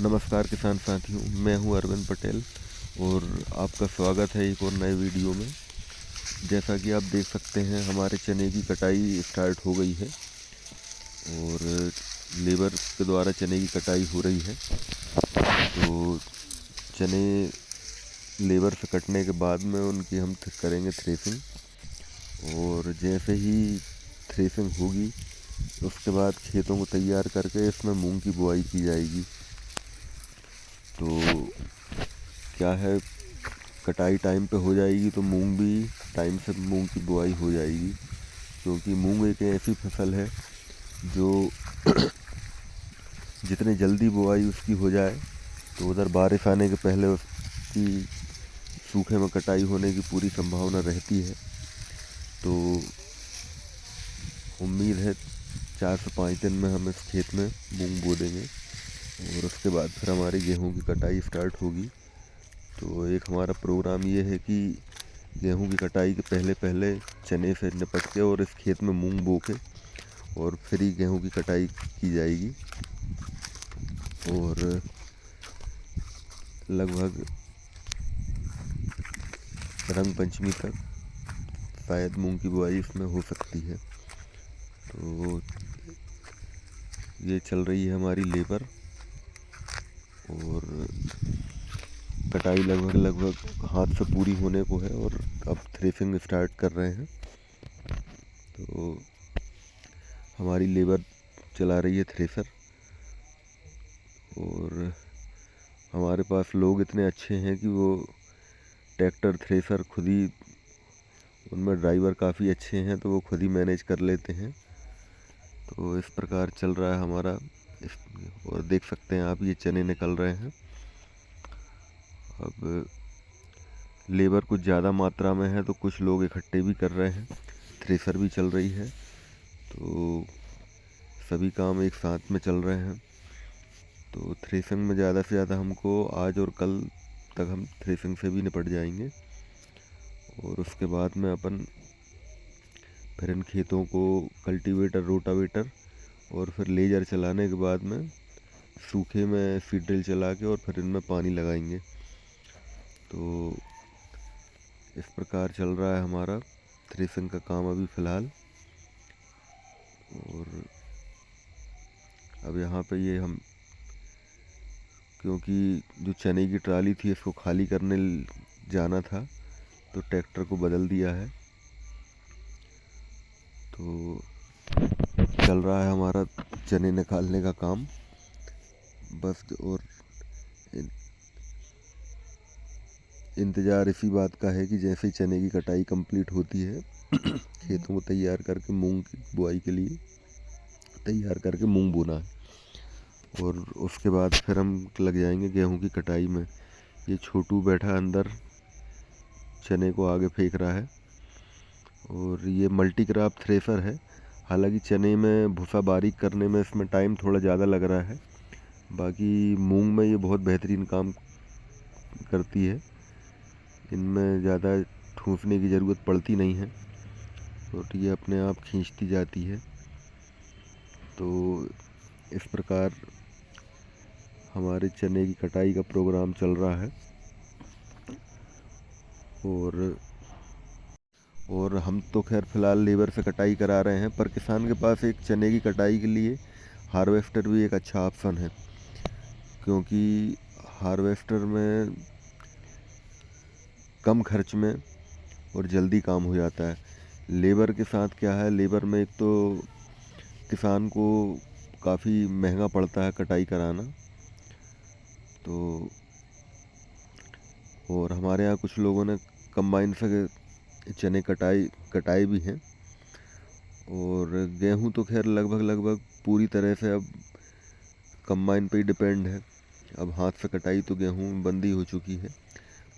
नमस्कार किसान साथियों, मैं हूं अरविंद पटेल और आपका स्वागत है एक और नए वीडियो में। जैसा कि आप देख सकते हैं हमारे चने की कटाई स्टार्ट हो गई है और लेबर के द्वारा चने की कटाई हो रही है। तो चने लेबर से कटने के बाद में उनकी हम करेंगे थ्रेसिंग, और जैसे ही थ्रेसिंग होगी उसके बाद खेतों को तैयार करके इसमें मूंग की बुआई की जाएगी। तो क्या है, कटाई टाइम पे हो जाएगी तो मूंग भी टाइम से मूंग की बुआई हो जाएगी, क्योंकि मूंग एक ऐसी फसल है जो जितने जल्दी बुआई उसकी हो जाए तो उधर बारिश आने के पहले उसकी सूखे में कटाई होने की पूरी संभावना रहती है। तो उम्मीद है 4 से 5 दिन में हम इस खेत में मूंग बो देंगे और उसके बाद फिर हमारी गेहूं की कटाई स्टार्ट होगी। तो एक हमारा प्रोग्राम ये है कि गेहूं की कटाई के पहले पहले चने से निपट के और इस खेत में मूंग बो के और फिर ही गेहूं की कटाई की जाएगी। और लगभग रंग पंचमी तक शायद मूंग की बुआई इसमें हो सकती है। तो ये चल रही है हमारी लेबर और कटाई लगभग हाथ से पूरी होने को है और अब थ्रेसिंग स्टार्ट कर रहे हैं। तो हमारी लेबर चला रही है थ्रेसर, और हमारे पास लोग इतने अच्छे हैं कि वो ट्रैक्टर थ्रेसर खुद ही, उनमें ड्राइवर काफ़ी अच्छे हैं तो वो खुद ही मैनेज कर लेते हैं। तो इस प्रकार चल रहा है हमारा और देख सकते हैं आप, ये चने निकल रहे हैं। अब लेबर कुछ ज़्यादा मात्रा में है तो कुछ लोग इकट्ठे भी कर रहे हैं, थ्रेसर भी चल रही है, तो सभी काम एक साथ में चल रहे हैं। तो थ्रेसिंग में ज़्यादा से ज़्यादा हमको आज और कल तक हम थ्रेसिंग से भी निपट जाएंगे और उसके बाद में अपन फिर इन खेतों को कल्टीवेटर, रोटावेटर और फिर लेजर चलाने के बाद में सूखे में सीड ड्रिल चला के और फिर इनमें पानी लगाएंगे। तो इस प्रकार चल रहा है हमारा थ्रेसिंग का काम अभी फ़िलहाल। और अब यहाँ पे ये हम, क्योंकि जो चने की ट्राली थी इसको खाली करने जाना था तो ट्रैक्टर को बदल दिया है। तो चल रहा है हमारा चने निकालने का काम बस। और इंतज़ार इसी बात का है कि जैसे ही चने की कटाई कंप्लीट होती है खेतों को तैयार करके मूंग की बुआई के लिए तैयार करके मूंग बोना है और उसके बाद फिर हम लग जाएंगे गेहूं की कटाई में। ये छोटू बैठा अंदर चने को आगे फेंक रहा है और ये मल्टी क्रॉप थ्रेसर है। हालांकि चने में भूसा बारीक करने में इसमें टाइम थोड़ा ज़्यादा लग रहा है, बाकी मूंग में ये बहुत बेहतरीन काम करती है। इनमें ज़्यादा ठूंसने की ज़रूरत पड़ती नहीं है और ये अपने आप खींचती जाती है। तो इस प्रकार हमारे चने की कटाई का प्रोग्राम चल रहा है। और हम तो खैर फ़िलहाल लेबर से कटाई करा रहे हैं, पर किसान के पास एक चने की कटाई के लिए हार्वेस्टर भी एक अच्छा ऑप्शन है, क्योंकि हार्वेस्टर में कम खर्च में और जल्दी काम हो जाता है। लेबर के साथ क्या है, लेबर में एक तो किसान को काफ़ी महंगा पड़ता है कटाई कराना। तो और हमारे यहाँ कुछ लोगों ने कंबाइन से चने कटाए भी हैं। और गेहूं तो खैर लगभग पूरी तरह से अब कंबाइन पे ही डिपेंड है। अब हाथ से कटाई तो गेहूं में बंदी हो चुकी है,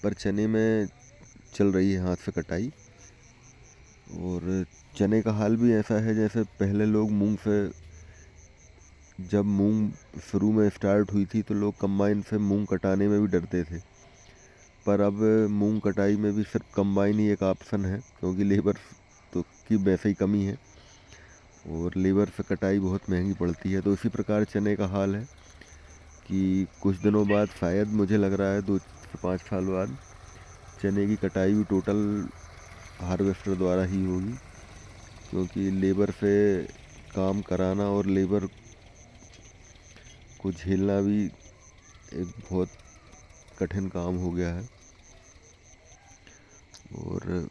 पर चने में चल रही है हाथ से कटाई। और चने का हाल भी ऐसा है जैसे पहले लोग मूंग से, जब मूंग शुरू में स्टार्ट हुई थी तो लोग कंबाइन से मूंग कटाने में भी डरते थे, पर अब मूंग कटाई में भी सिर्फ कंबाइन ही एक ऑप्शन है, क्योंकि लेबर तो की वैसे ही कमी है और लेबर से कटाई बहुत महंगी पड़ती है। तो इसी प्रकार चने का हाल है कि कुछ दिनों बाद शायद मुझे लग रहा है 2 से 5 साल बाद चने की कटाई भी टोटल हार्वेस्टर द्वारा ही होगी, क्योंकि लेबर से काम कराना और लेबर को झेलना भी एक बहुत कठिन काम हो गया है। और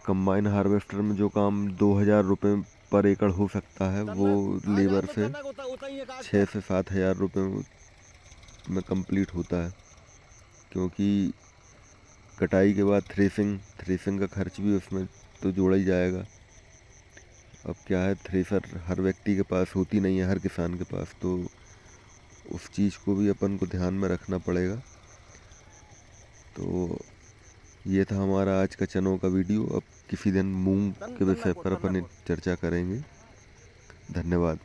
कंबाइन हार्वेस्टर में जो काम 2,000 रुपये पर एकड़ हो सकता है, वो लेबर से 6 से 7,000 रुपये में कंप्लीट होता है, क्योंकि कटाई के बाद थ्रेसिंग का खर्च भी उसमें तो जोड़ा ही जाएगा। अब क्या है, थ्रेसर हर व्यक्ति के पास होती नहीं है, हर किसान के पास, तो उस चीज़ को भी अपन को ध्यान में रखना पड़ेगा। तो ये था हमारा आज का चनों का वीडियो। अब किसी दिन मूंग के विषय पर अपन चर्चा करेंगे। धन्यवाद।